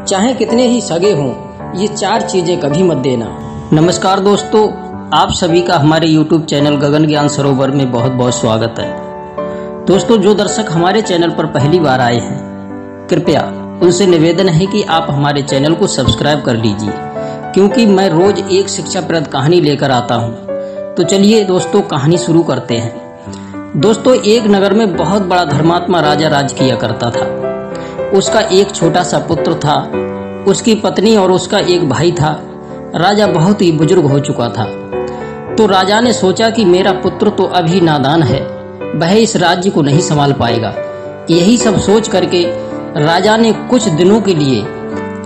चाहे कितने ही सगे हों, ये 4 चीजें कभी मत देना। नमस्कार दोस्तों, आप सभी का हमारे YouTube चैनल गगन ज्ञान सरोवर में बहुत बहुत स्वागत है। दोस्तों, जो दर्शक हमारे चैनल पर पहली बार आए हैं, कृपया उनसे निवेदन है कि आप हमारे चैनल को सब्सक्राइब कर लीजिए, क्योंकि मैं रोज एक शिक्षाप्रद कहानी लेकर आता हूँ। तो चलिए दोस्तों, कहानी शुरू करते हैं। दोस्तों, एक नगर में बहुत बड़ा धर्मात्मा राजा राज किया करता था। उसका एक छोटा सा पुत्र था, उसकी पत्नी और उसका एक भाई था। राजा बहुत ही बुजुर्ग हो चुका था। तो राजा ने सोचा कि मेरा पुत्र तो अभी नादान है, वह इस राज्य को नहीं संभाल पाएगा। यही सब सोच करके राजा ने कुछ दिनों के लिए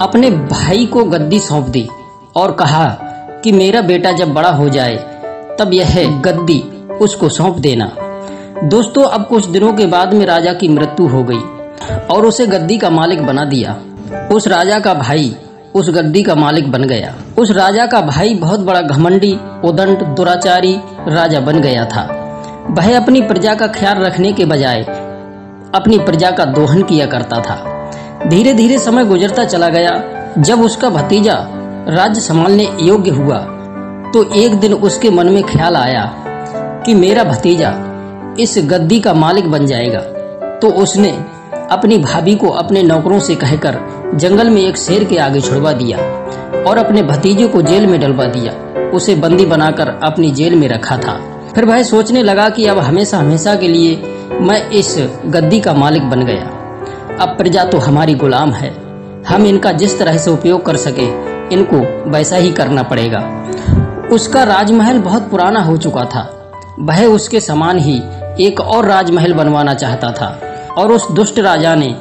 अपने भाई को गद्दी सौंप दी और कहा कि मेरा बेटा जब बड़ा हो जाए तब यह गद्दी उसको सौंप देना। दोस्तों, अब कुछ दिनों के बाद में राजा की मृत्यु हो गई और उसे गद्दी का मालिक बना दिया। उस राजा का भाई उस गद्दी का मालिक बन गया। उस राजा का भाई बहुत बड़ा घमंडी, उदंड, दुराचारी राजा बन गया था। वह अपनी प्रजा का ख्याल रखने के बजाय अपनी प्रजा का दोहन किया करता था। धीरे धीरे समय गुजरता चला गया। जब उसका भतीजा राज्य संभालने योग्य हुआ तो एक दिन उसके मन में ख्याल आया कि मेरा भतीजा इस गद्दी का मालिक बन जाएगा। तो उसने अपनी भाभी को अपने नौकरों से कहकर जंगल में एक शेर के आगे छुड़वा दिया और अपने भतीजे को जेल में डलवा दिया। उसे बंदी बनाकर अपनी जेल में रखा था। फिर वह सोचने लगा कि अब हमेशा हमेशा के लिए मैं इस गद्दी का मालिक बन गया। अब प्रजा तो हमारी गुलाम है, हम इनका जिस तरह से उपयोग कर सके इनको वैसा ही करना पड़ेगा। उसका राजमहल बहुत पुराना हो चुका था। वह उसके समान ही एक और राजमहल बनवाना चाहता था और उस दुष्ट राजा ने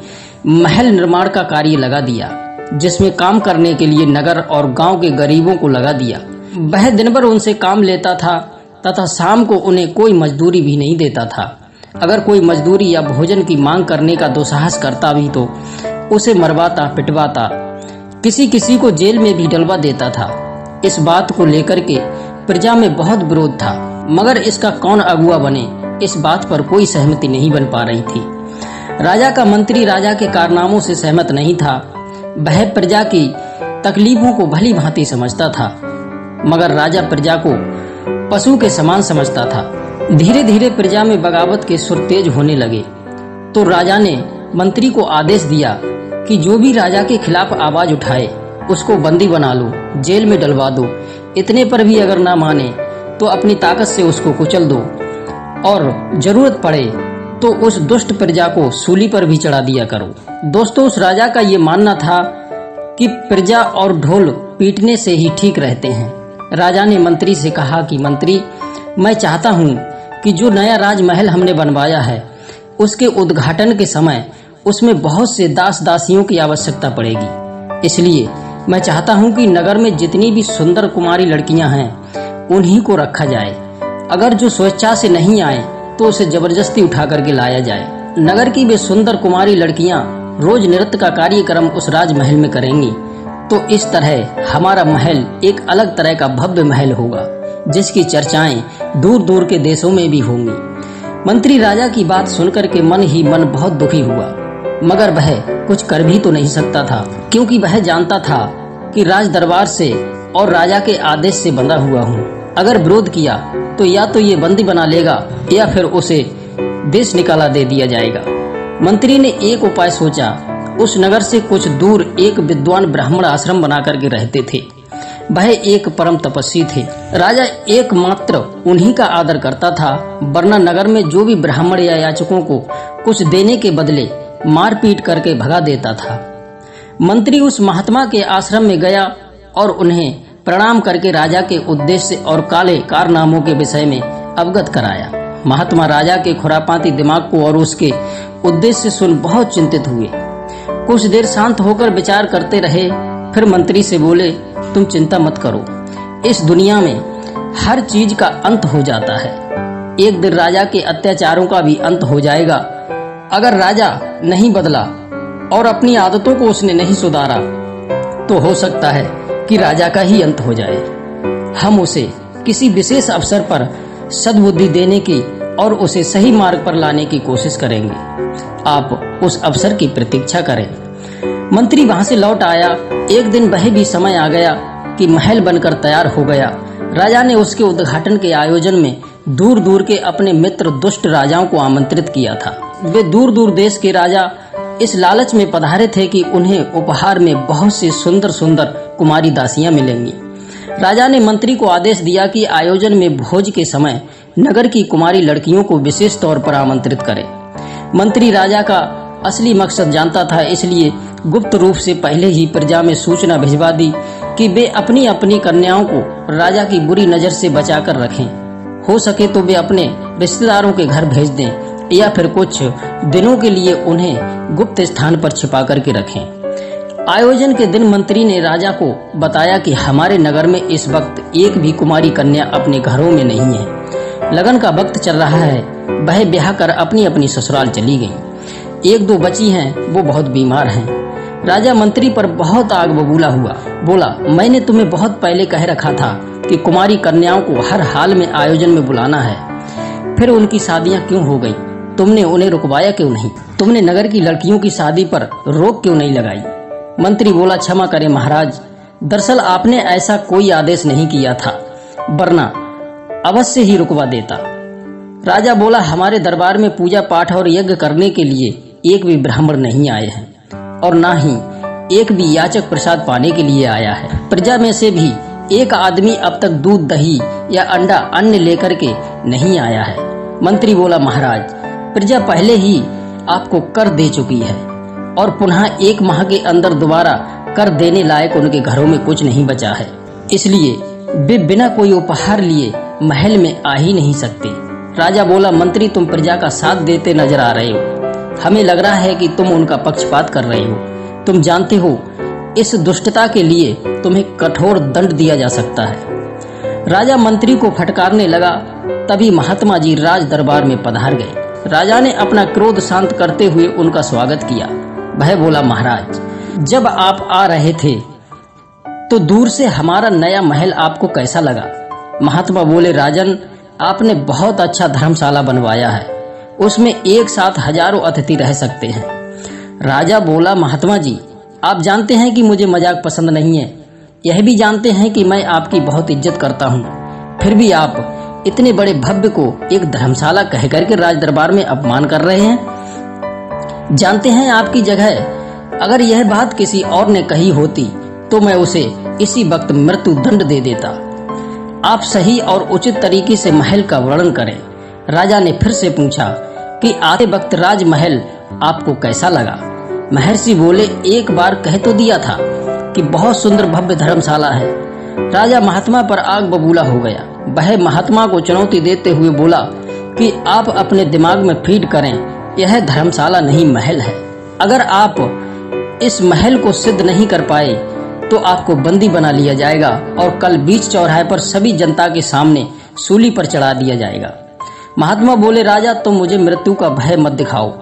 महल निर्माण का कार्य लगा दिया, जिसमें काम करने के लिए नगर और गांव के गरीबों को लगा दिया। वह दिन भर उनसे काम लेता था तथा शाम को उन्हें कोई मजदूरी भी नहीं देता था। अगर कोई मजदूरी या भोजन की मांग करने का दुस्साहस करता भी तो उसे मरवाता, पिटवाता, किसी किसी को जेल में भी डलवा देता था। इस बात को लेकर के प्रजा में बहुत विरोध था, मगर इसका कौन अगुआ बने, इस बात पर कोई सहमति नहीं बन पा रही थी। राजा का मंत्री राजा के कारनामों से सहमत नहीं था। वह प्रजा की तकलीफों को भली भांति समझता था, मगर राजा प्रजा को पशु के समान समझता था। धीरे धीरे प्रजा में बगावत के सुर तेज होने लगे। तो राजा ने मंत्री को आदेश दिया कि जो भी राजा के खिलाफ आवाज उठाए उसको बंदी बना लो, जेल में डलवा दो। इतने पर भी अगर ना माने तो अपनी ताकत से उसको कुचल दो और जरूरत पड़े तो उस दुष्ट प्रजा को सूली पर भी चढ़ा दिया करो। दोस्तों, उस राजा का ये मानना था कि प्रजा और ढोल पीटने से ही ठीक रहते हैं। राजा ने मंत्री से कहा कि मंत्री, मैं चाहता हूँ कि जो नया राजमहल हमने बनवाया है उसके उद्घाटन के समय उसमें बहुत से दास दासियों की आवश्यकता पड़ेगी। इसलिए मैं चाहता हूँ कि नगर में जितनी भी सुंदर कुमारी लड़कियां हैं उन्हीं को रखा जाए। अगर जो स्वेच्छा से नहीं आए तो उसे जबरदस्ती उठा करके लाया जाए। नगर की वे सुंदर कुमारी लड़कियां रोज नृत्य का कार्यक्रम उस राजमहल में करेंगी। तो इस तरह हमारा महल एक अलग तरह का भव्य महल होगा, जिसकी चर्चाएं दूर दूर के देशों में भी होंगी। मंत्री राजा की बात सुनकर के मन ही मन बहुत दुखी हुआ, मगर वह कुछ कर भी तो नहीं सकता था, क्योंकि वह जानता था कि राज दरबार से और राजा के आदेश से बंधा हुआ हूँ। अगर विरोध किया तो या तो ये बंदी बना लेगा या फिर उसे देश निकाला दे दिया जाएगा। मंत्री ने एक उपाय सोचा। उस नगर से कुछ दूर एक विद्वान ब्राह्मण आश्रम बना करके रहते थे। वह एक परम तपस्वी थे। राजा एकमात्र उन्हीं का आदर करता था, वरना नगर में जो भी ब्राह्मण या याचकों को कुछ देने के बदले मारपीट करके भगा देता था। मंत्री उस महात्मा के आश्रम में गया और उन्हें प्रणाम करके राजा के उद्देश्य और काले कारनामों के विषय में अवगत कराया। महात्मा राजा के खुरापाती दिमाग को और उसके उद्देश्य सुन बहुत चिंतित हुए। कुछ देर शांत होकर विचार करते रहे, फिर मंत्री से बोले, तुम चिंता मत करो, इस दुनिया में हर चीज का अंत हो जाता है। एक दिन राजा के अत्याचारों का भी अंत हो जाएगा। अगर राजा नहीं बदला और अपनी आदतों को उसने नहीं सुधारा तो हो सकता है कि राजा का ही अंत हो जाए। हम उसे किसी विशेष अवसर पर सद्बुद्धि देने की और उसे सही मार्ग पर लाने की कोशिश करेंगे। आप उस अवसर की प्रतीक्षा करें। मंत्री वहां से लौट आया। एक दिन वह भी समय आ गया कि महल बनकर तैयार हो गया। राजा ने उसके उद्घाटन के आयोजन में दूर दूर के अपने मित्र दुष्ट राजाओं को आमंत्रित किया था। वे दूर दूर देश के राजा इस लालच में पधारे थे कि उन्हें उपहार में बहुत सी सुंदर सुंदर कुमारी दासियां मिलेंगी। राजा ने मंत्री को आदेश दिया कि आयोजन में भोज के समय नगर की कुमारी लड़कियों को विशेष तौर पर आमंत्रित करे। मंत्री राजा का असली मकसद जानता था, इसलिए गुप्त रूप से पहले ही प्रजा में सूचना भिजवा दी कि वे अपनी अपनी कन्याओं को राजा की बुरी नजर से बचाकर रखें। हो सके तो वे अपने रिश्तेदारों के घर भेज दें या फिर कुछ दिनों के लिए उन्हें गुप्त स्थान पर छिपा करके रखें। आयोजन के दिन मंत्री ने राजा को बताया कि हमारे नगर में इस वक्त एक भी कुमारी कन्या अपने घरों में नहीं है। लगन का वक्त चल रहा है, वह ब्याह कर अपनी अपनी ससुराल चली गईं। एक दो बची हैं, वो बहुत बीमार हैं। राजा मंत्री पर बहुत आग बबूला हुआ। बोला, मैंने तुम्हें बहुत पहले कह रखा था कि कुमारी कन्याओं को हर हाल में आयोजन में बुलाना है, फिर उनकी शादियां क्यों हो गई? तुमने उन्हें रुकवाया क्यों नहीं? तुमने नगर की लड़कियों की शादी पर रोक क्यों नहीं लगाई? मंत्री बोला, क्षमा करें महाराज, दरअसल आपने ऐसा कोई आदेश नहीं किया था, वरना अवश्य ही रुकवा देता। राजा बोला, हमारे दरबार में पूजा पाठ और यज्ञ करने के लिए एक भी ब्राह्मण नहीं आए हैं और ना ही एक भी याचक प्रसाद पाने के लिए आया है। प्रजा में से भी एक आदमी अब तक दूध, दही या अंडा अन्न लेकर के नहीं आया है। मंत्री बोला, महाराज, प्रजा पहले ही आपको कर दे चुकी है और पुनः 1 माह के अंदर दोबारा कर देने लायक उनके घरों में कुछ नहीं बचा है, इसलिए वे बिना कोई उपहार लिए महल में आ ही नहीं सकते। राजा बोला, मंत्री, तुम प्रजा का साथ देते नजर आ रहे हो। हमें लग रहा है कि तुम उनका पक्षपात कर रहे हो। तुम जानते हो इस दुष्टता के लिए तुम्हें कठोर दंड दिया जा सकता है। राजा मंत्री को फटकारने लगा। तभी महात्मा जी राज दरबार में पधार गए। राजा ने अपना क्रोध शांत करते हुए उनका स्वागत किया। वह बोला, महाराज, जब आप आ रहे थे तो दूर से हमारा नया महल आपको कैसा लगा? महात्मा बोले, राजन, आपने बहुत अच्छा धर्मशाला बनवाया है, उसमें एक साथ हजारों अतिथि रह सकते हैं। राजा बोला, महात्मा जी, आप जानते हैं कि मुझे मजाक पसंद नहीं है, यह भी जानते हैं कि मैं आपकी बहुत इज्जत करता हूँ, फिर भी आप इतने बड़े भव्य को एक धर्मशाला कह करके राज दरबार में अपमान कर रहे हैं। जानते हैं, आपकी जगह अगर यह बात किसी और ने कही होती तो मैं उसे इसी वक्त मृत्यु दंड दे देता। आप सही और उचित तरीके से महल का वर्णन करें। राजा ने फिर से पूछा कि आते वक्त राजमहल आपको कैसा लगा? महर्षि बोले, एक बार कह तो दिया था कि बहुत सुंदर भव्य धर्मशाला है। राजा महात्मा पर आग बबूला हो गया। वह महात्मा को चुनौती देते हुए बोला कि आप अपने दिमाग में फीड करें, यह धर्मशाला नहीं महल है। अगर आप इस महल को सिद्ध नहीं कर पाए तो आपको बंदी बना लिया जाएगा और कल बीच चौराहे पर सभी जनता के सामने सूली पर चढ़ा दिया जाएगा। महात्मा बोले, राजा, तुम मुझे मृत्यु का भय मत दिखाओ।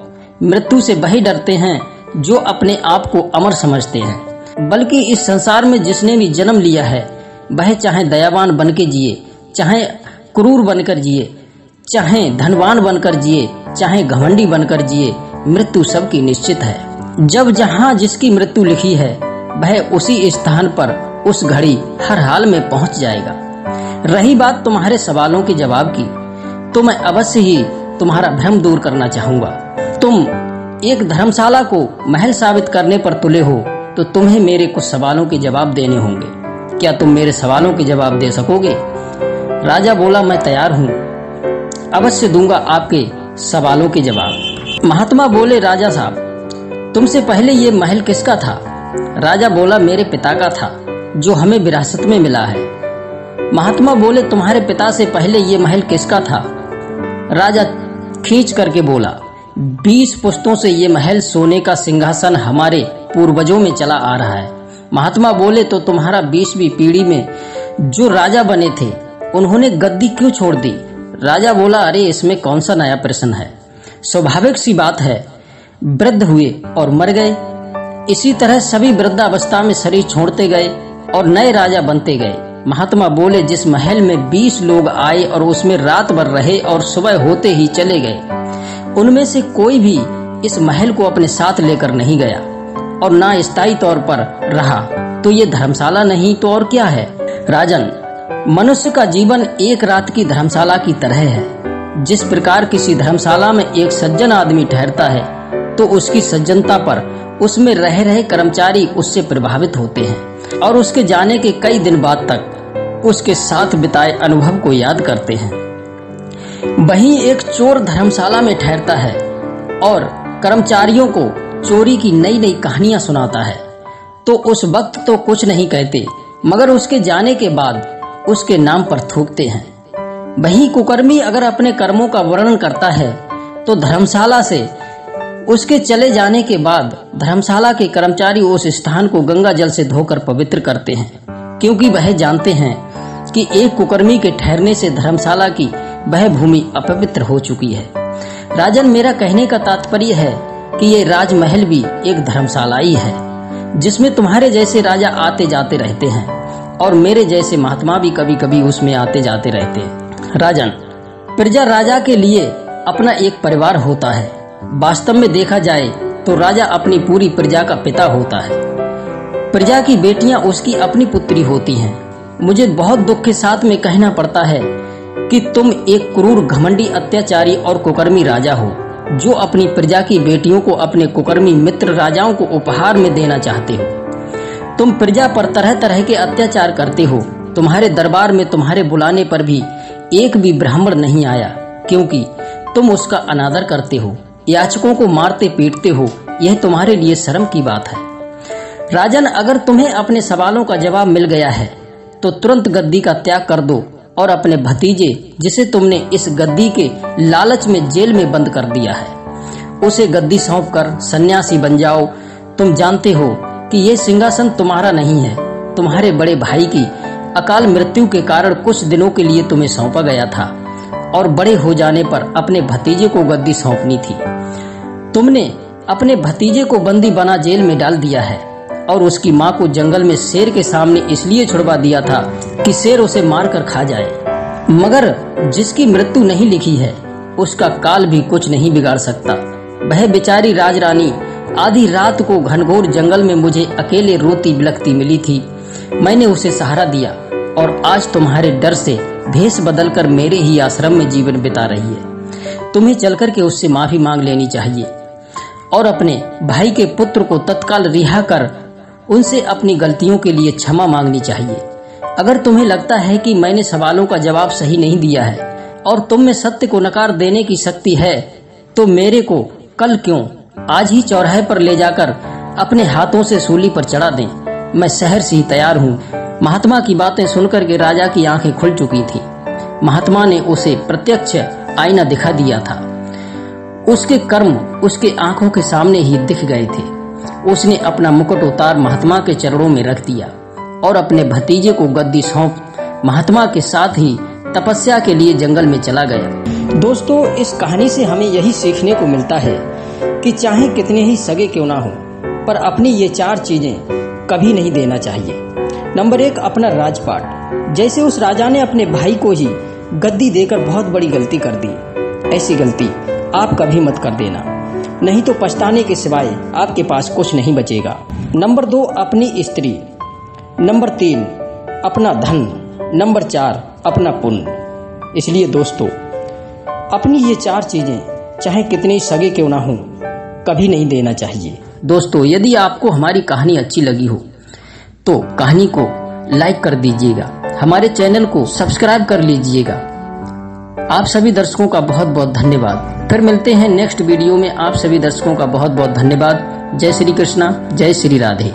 मृत्यु से वही डरते हैं जो अपने आप को अमर समझते हैं। बल्कि इस संसार में जिसने भी जन्म लिया है वह चाहे दयावान बन के जिए, चाहे क्रूर बनकर जिए, चाहे धनवान बनकर जिए, चाहे घमंडी बनकर जिए, मृत्यु सबकी निश्चित है। जब जहाँ जिसकी मृत्यु लिखी है वह उसी स्थान पर उस घड़ी हर हाल में पहुंच जाएगा। रही बात तुम्हारे सवालों के जवाब की, तो मैं अवश्य ही तुम्हारा भ्रम दूर करना चाहूंगा। तुम एक धर्मशाला को महल साबित करने पर तुले हो तो तुम्हें मेरे कुछ सवालों के जवाब देने होंगे। क्या तुम मेरे सवालों के जवाब दे सकोगे? राजा बोला, मैं तैयार हूँ, अवश्य दूंगा आपके सवालों के जवाब। महात्मा बोले, राजा साहब, तुमसे पहले ये महल किसका था? राजा बोला, मेरे पिता का था, जो हमें विरासत में मिला है। महात्मा बोले, तुम्हारे पिता से पहले ये महल किसका था? राजा खींच करके बोला, 20 पुश्तों से ये महल सोने का सिंहासन हमारे पूर्वजों में चला आ रहा है। महात्मा बोले, तो तुम्हारा 20वीं पीढ़ी में जो राजा बने थे उन्होंने गद्दी क्यों छोड़ दी? राजा बोला, अरे इसमें कौन सा नया प्रश्न है, स्वाभाविक सी बात है, वृद्ध हुए और मर गए। इसी तरह सभी वृद्धावस्था में शरीर छोड़ते गए और नए राजा बनते गए। महात्मा बोले, जिस महल में 20 लोग आए और उसमें रात भर रहे और सुबह होते ही चले गए, उनमें से कोई भी इस महल को अपने साथ लेकर नहीं गया। और ना स्थायी तौर पर रहा तो ये धर्मशाला नहीं तो और क्या है। राजन, मनुष्य का जीवन एक रात की धर्मशाला की तरह है। जिस प्रकार किसी धर्मशाला में एक सज्जन आदमी ठहरता है तो उसकी सज्जनता पर उसमें रह रहे कर्मचारी उससे प्रभावित होते हैं और उसके जाने के कई दिन बाद तक उसके साथ बिताए अनुभव को याद करते हैं। वहीं एक चोर धर्मशाला में ठहरता है और कर्मचारियों को चोरी की नई नई कहानियां सुनाता है तो उस वक्त तो कुछ नहीं कहते, मगर उसके जाने के बाद उसके नाम पर थूकते हैं। वहीं कुकर्मी अगर अपने कर्मों का वर्णन करता है तो धर्मशाला से उसके चले जाने के बाद धर्मशाला के कर्मचारी उस स्थान को गंगा जल से धोकर पवित्र करते हैं, क्योंकि वह जानते हैं कि एक कुकर्मी के ठहरने से धर्मशाला की वह भूमि अपवित्र हो चुकी है। राजन, मेरा कहने का तात्पर्य है कि ये राजमहल भी एक धर्मशाला ही है, जिसमें तुम्हारे जैसे राजा आते जाते रहते हैं और मेरे जैसे महात्मा भी कभी कभी उसमें आते जाते रहते हैं। राजन, प्रजा राजा के लिए अपना एक परिवार होता है। वास्तव में देखा जाए तो राजा अपनी पूरी प्रजा का पिता होता है। प्रजा की बेटियां उसकी अपनी पुत्री होती हैं। मुझे बहुत दुख के साथ में कहना पड़ता है कि तुम एक क्रूर, घमंडी, अत्याचारी और कुकर्मी राजा हो, जो अपनी प्रजा की बेटियों को अपने कुकर्मी मित्र राजाओं को उपहार में देना चाहते हो। तुम प्रजा पर तरह तरह के अत्याचार करते हो। तुम्हारे दरबार में तुम्हारे बुलाने पर भी एक भी ब्राह्मण नहीं आया, क्योंकि तुम उसका अनादर करते हो, याचकों को मारते पीटते हो। यह तुम्हारे लिए शर्म की बात है। राजन, अगर तुम्हें अपने सवालों का जवाब मिल गया है तो तुरंत गद्दी का त्याग कर दो और अपने भतीजे, जिसे तुमने इस गद्दी के लालच में जेल में बंद कर दिया है, उसे गद्दी सौंपकर सन्यासी बन जाओ। तुम जानते हो कि यह सिंहासन तुम्हारा नहीं है, तुम्हारे बड़े भाई की अकाल मृत्यु के कारण कुछ दिनों के लिए तुम्हें सौंपा गया था और बड़े हो जाने पर अपने भतीजे को गद्दी सौंपनी थी। तुमने अपने भतीजे को बंदी बना जेल में डाल दिया है और उसकी माँ को जंगल में शेर के सामने इसलिए छुड़वा दिया था कि शेर उसे मारकर खा जाए। मगर जिसकी मृत्यु नहीं लिखी है उसका काल भी कुछ नहीं बिगाड़ सकता। वह बेचारी राजरानी आधी रात को घनघोर जंगल में मुझे अकेले रोती बिलखती मिली थी। मैंने उसे सहारा दिया और आज तुम्हारे डर से भेष बदलकर मेरे ही आश्रम में जीवन बिता रही है। तुम्हें चलकर के उससे माफी मांग लेनी चाहिए और अपने भाई के पुत्र को तत्काल रिहा कर उनसे अपनी गलतियों के लिए क्षमा मांगनी चाहिए। अगर तुम्हें लगता है कि मैंने सवालों का जवाब सही नहीं दिया है और तुम में सत्य को नकार देने की शक्ति है तो मेरे को कल क्यों आज ही चौराहे पर ले जाकर अपने हाथों से सूली पर चढ़ा दें। मैं शहर से ही तैयार हूँ। महात्मा की बातें सुनकर के राजा की आंखें खुल चुकी थी। महात्मा ने उसे प्रत्यक्ष आईना दिखा दिया था। उसके कर्म उसके आंखों के सामने ही दिख गए थे। उसने अपना मुकुट उतार महात्मा के चरणों में रख दिया और अपने भतीजे को गद्दी सौंप महात्मा के साथ ही तपस्या के लिए जंगल में चला गया। दोस्तों, इस कहानी से हमें यही सीखने को मिलता है कि चाहे कितने ही सगे क्यों ना हो, पर अपनी ये 4 चीजें कभी नहीं देना चाहिए। नंबर 1, अपना राजपाट। जैसे उस राजा ने अपने भाई को ही गद्दी देकर बहुत बड़ी गलती कर दी, ऐसी गलती आप कभी मत कर देना, नहीं तो पछताने के सिवाय आपके पास कुछ नहीं बचेगा। नंबर 2, अपनी स्त्री। नंबर 3, अपना धन। नंबर 4, अपना पुण्य। इसलिए दोस्तों, अपनी ये 4 चीजें चाहे कितने सगे क्यों ना हो, कभी नहीं देना चाहिए। दोस्तों, यदि आपको हमारी कहानी अच्छी लगी हो तो कहानी को लाइक कर दीजिएगा, हमारे चैनल को सब्सक्राइब कर लीजिएगा। आप सभी दर्शकों का बहुत बहुत धन्यवाद। फिर मिलते हैं नेक्स्ट वीडियो में। आप सभी दर्शकों का बहुत बहुत धन्यवाद। जय श्री कृष्णा, जय श्री राधे।